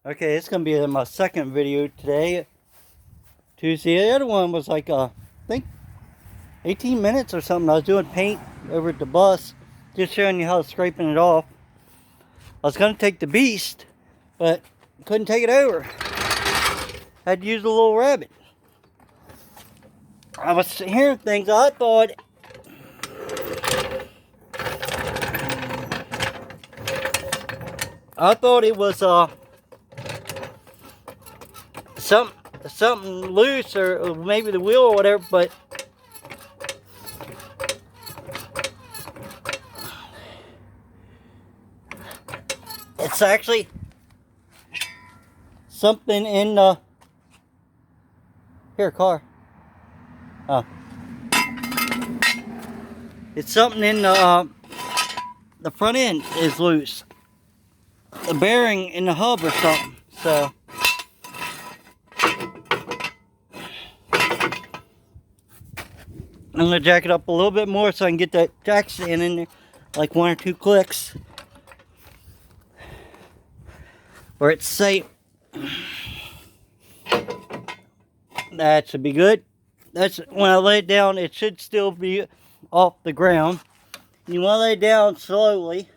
Okay, it's gonna be my second video today, Tuesday. The other one was like, I think 18 minutes or something. I was doing paint over at the bus, just showing you how scraping it off. I was gonna take the Beast, but couldn't take it over. Had to use a little rabbit. I was hearing things. I thought it was something loose, or maybe the wheel or whatever, but it's actually something in the car. Oh, it's something in the front end is loose. The bearing in the hub or something. So I'm gonna jack it up a little bit more so I can get that jack stand in there, like 1 or 2 clicks, where it's safe. That should be good. That's when I lay it down, it should still be off the ground. You want to lay it down slowly.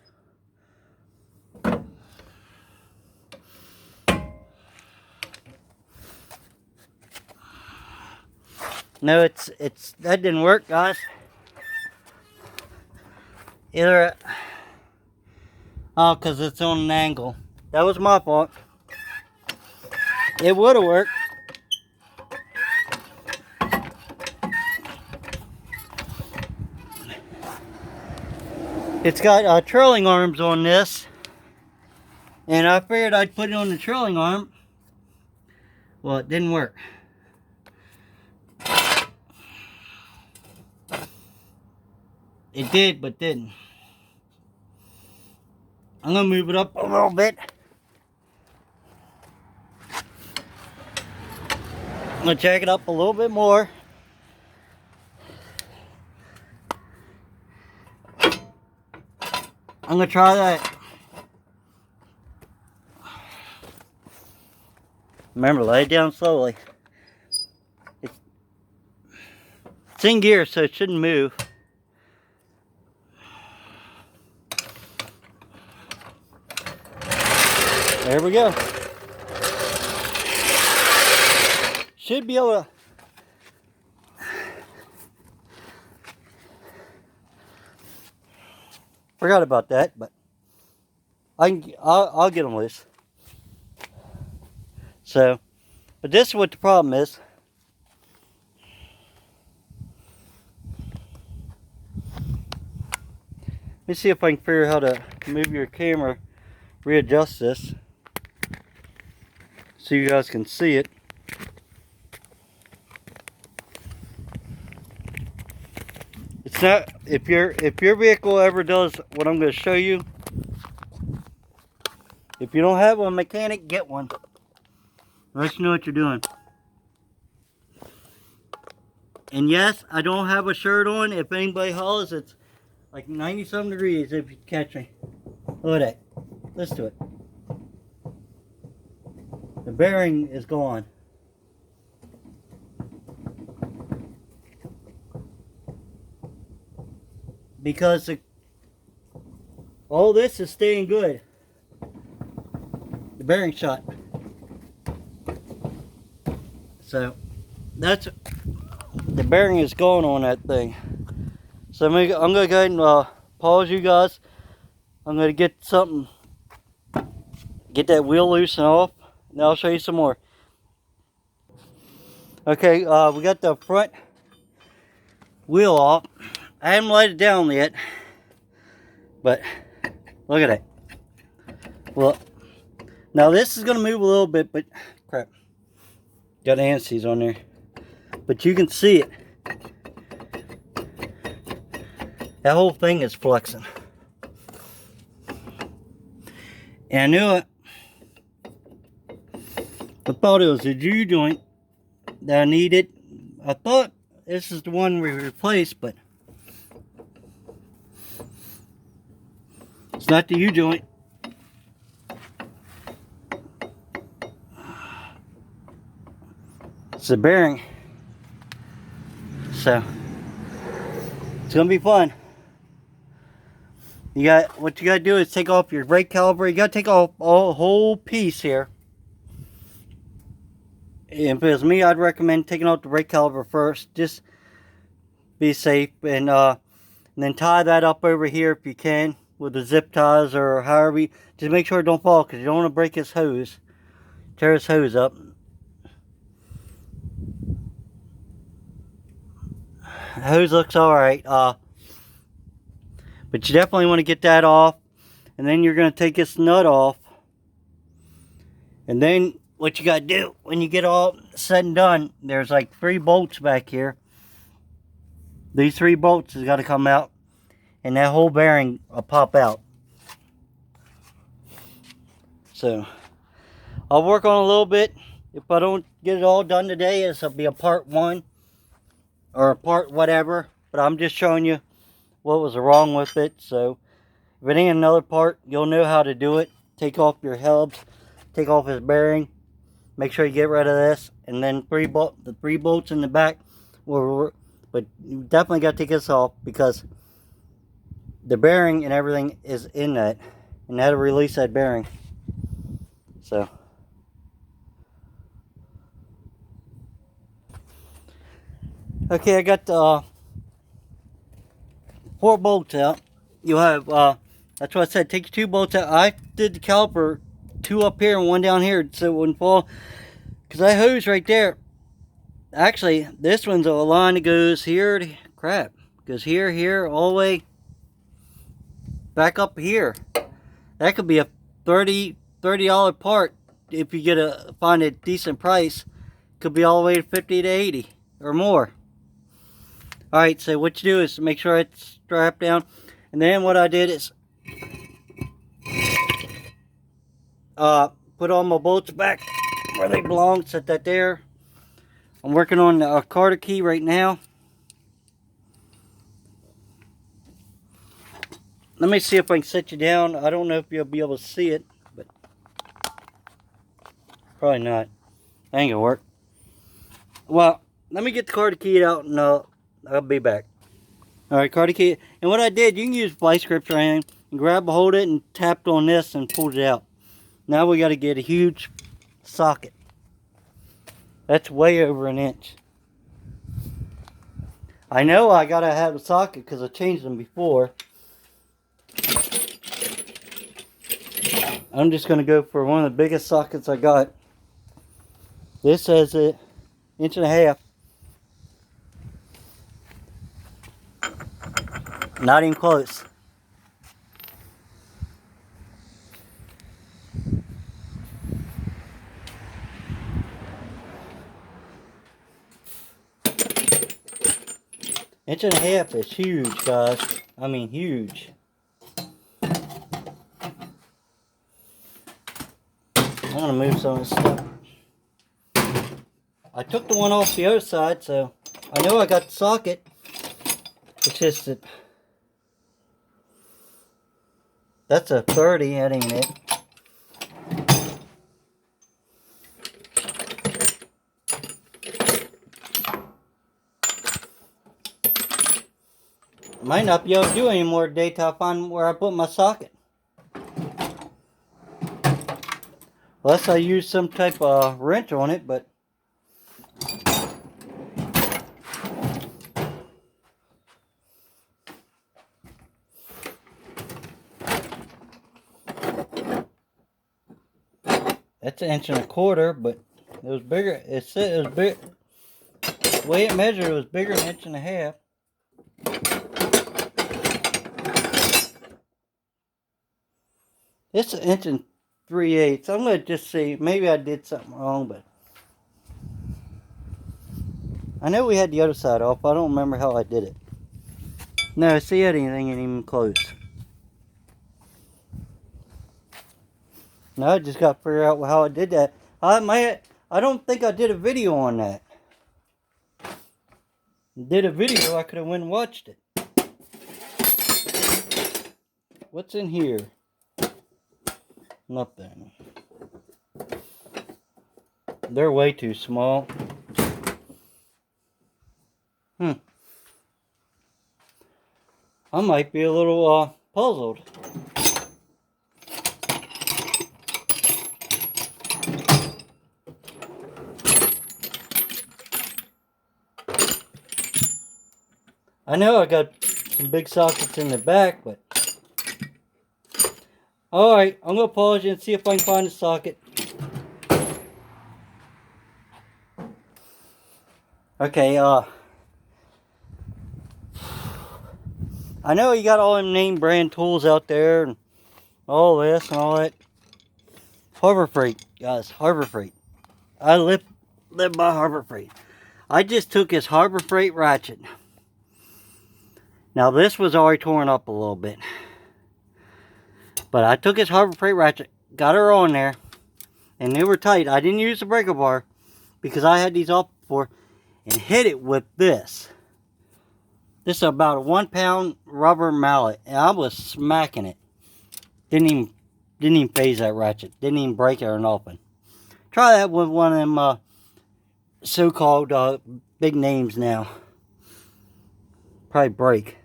No, that didn't work, guys. Either, because it's on an angle. That was my fault. It would have worked. It's got trailing arms on this, and I figured I'd put it on the trailing arm. Well, it didn't work. It did, but didn't. I'm gonna move it up a little bit. I'm gonna jack it up a little bit more. I'm gonna try that. Remember, lay it down slowly. It's in gear, so it shouldn't move. There we go. Should be able to. Forgot about that, but I'll get them loose. So, but this is what the problem is. Let me see if I can figure out how to move your camera, readjust this, so you guys can see it. It's not, if your vehicle ever does what I'm going to show you, if you don't have a mechanic, get one. Let you know what you're doing. And yes, I don't have a shirt on. If anybody hollers, it's like 90-some degrees if you catch me. Look at that. Let's do it. The bearing is gone. Because all this is staying good. The bearing shot. So that's, the bearing is gone on that thing. So I'm going to go ahead and pause you guys. I'm going to get something, get that wheel loosened off, and I'll show you some more. Okay, we got the front wheel off. I haven't laid it down yet, but look at that. Well, now this is going to move a little bit, but crap. Got ANSIs on there. But you can see it. That whole thing is flexing. And I knew it. I thought it was a U-joint that I needed. I thought this is the one we replaced, but it's not the U-joint. It's the bearing. So it's gonna be fun. What you gotta do is take off your brake caliper. You gotta take off a whole piece here. And if it was me, I'd recommend taking off the brake caliper first. Just be safe, and then tie that up over here if you can with the zip ties or however you, just make sure it don't fall, because you don't want to break his hose, tear his hose up. The hose looks alright, but you definitely want to get that off, and then you're going to take this nut off, and then what you got to do when you get all said and done, there's like 3 bolts back here. These 3 bolts has got to come out, and that whole bearing will pop out. So I'll work on a little bit. If I don't get it all done today, this will be a part 1 or a part whatever, but I'm just showing you what was wrong with it. So if it ain't another part, you'll know how to do it. Take off your hubs, take off his bearing, make sure you get rid of this, and then the 3 bolts in the back will work. But you definitely got to take this off, because the bearing and everything is in that, and that'll release that bearing. So okay, I got the 4 bolts out. You have that's what I said, take 2 bolts out. I did the caliper 2 up here and 1 down here so it wouldn't fall, because that hose right there, actually this one's a line that goes here to, goes here all the way back up here. That could be a $30 part if you find a decent price. Could be all the way to 50 to 80 or more. Alright, so what you do is make sure it's strapped down, and then what I did is put all my bolts back where they belong. Set that there. I'm working on the Carter key right now. Let me see if I can set you down. I don't know if you'll be able to see it, but probably not. That ain't gonna work. Well, let me get the Carter key out, and I'll be back. Alright, Carter key. And what I did, you can use vice grips or anything, and hold it and tapped on this and pulled it out. Now we got to get a huge socket. That's way over 1 inch. I know I got to have a socket because I changed them before. I'm just going to go for one of the biggest sockets I got. This says it 1.5 inches. Not even close. Inch and a half is huge, guys. I mean, huge. I'm gonna move some of this stuff. I took the one off the other side, so I know I got the socket. It's just that that's a 30, that ain't it. Might not be able to do any more today till I find where I put my socket. Unless I use some type of wrench on it, but that's 1.25 inches, but it was bigger. It said it was big. The way it measured, it was bigger than 1.5 inches. It's 1 3/8 inches. I'm gonna just see. Maybe I did something wrong, but I know we had the other side off. I don't remember how I did it. No, see, anything ain't even close. Now I just got to figure out how I did that. I don't think I did a video on that. Did a video, I could have went and watched it. What's in here? Nothing. They're way too small. I might be a little puzzled. I know I got some big sockets in the back, but... Alright, I'm going to pause you and see if I can find the socket. Okay, I know you got all them name brand tools out there and all this and all that. Harbor Freight, guys, Harbor Freight. I live by Harbor Freight. I just took his Harbor Freight ratchet. Now this was already torn up a little bit. But I took his Harbor Freight ratchet, got her on there, and they were tight. I didn't use the breaker bar because I had these off before, and hit it with this. This is about a 1 pound rubber mallet, and I was smacking it. Didn't even phase that ratchet. Didn't even break it or nothing. Try that with one of them so-called big names now. Probably break.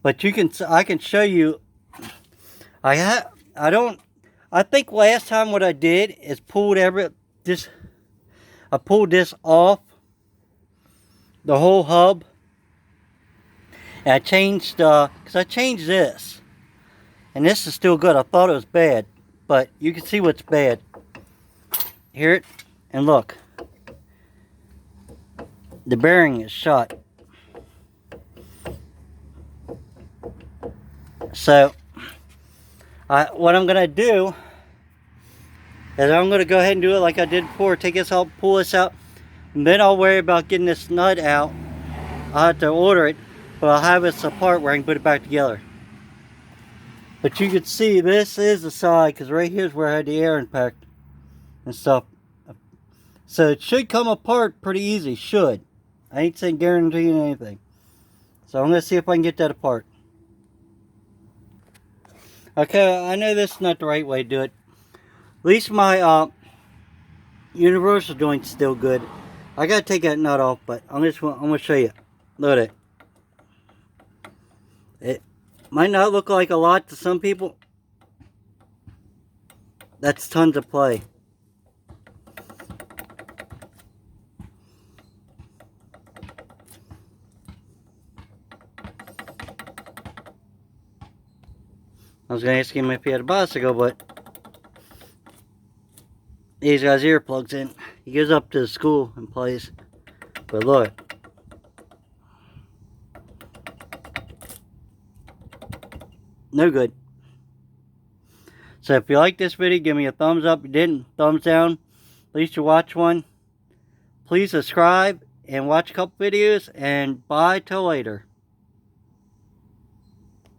But I can show you. I think last time what I did is I pulled this off the whole hub, and I changed because I changed this, and this is still good. I thought it was bad, but you can see what's bad. Hear it and look, the bearing is shot. So what I'm gonna do is I'm gonna go ahead and do it like I did before. Take this out, pull this out, and then I'll worry about getting this nut out. I'll have to order it, but I'll have this apart where I can put it back together. But you can see this is the side, because right here is where I had the air impact and stuff. So it should come apart pretty easy. Should. I ain't saying guaranteeing anything. So I'm gonna see if I can get that apart. Okay, I know this is not the right way to do it. At least my universal joint's still good. I gotta take that nut off, but I'm gonna show you. Look at it. It might not look like a lot to some people. That's tons of play. I was going to ask him if he had a bicycle, but he's got his earplugs in. He goes up to the school and plays. But look. No good. So if you like this video, give me a thumbs up. If you didn't, thumbs down. At least you watch one. Please subscribe and watch a couple videos. And bye till later.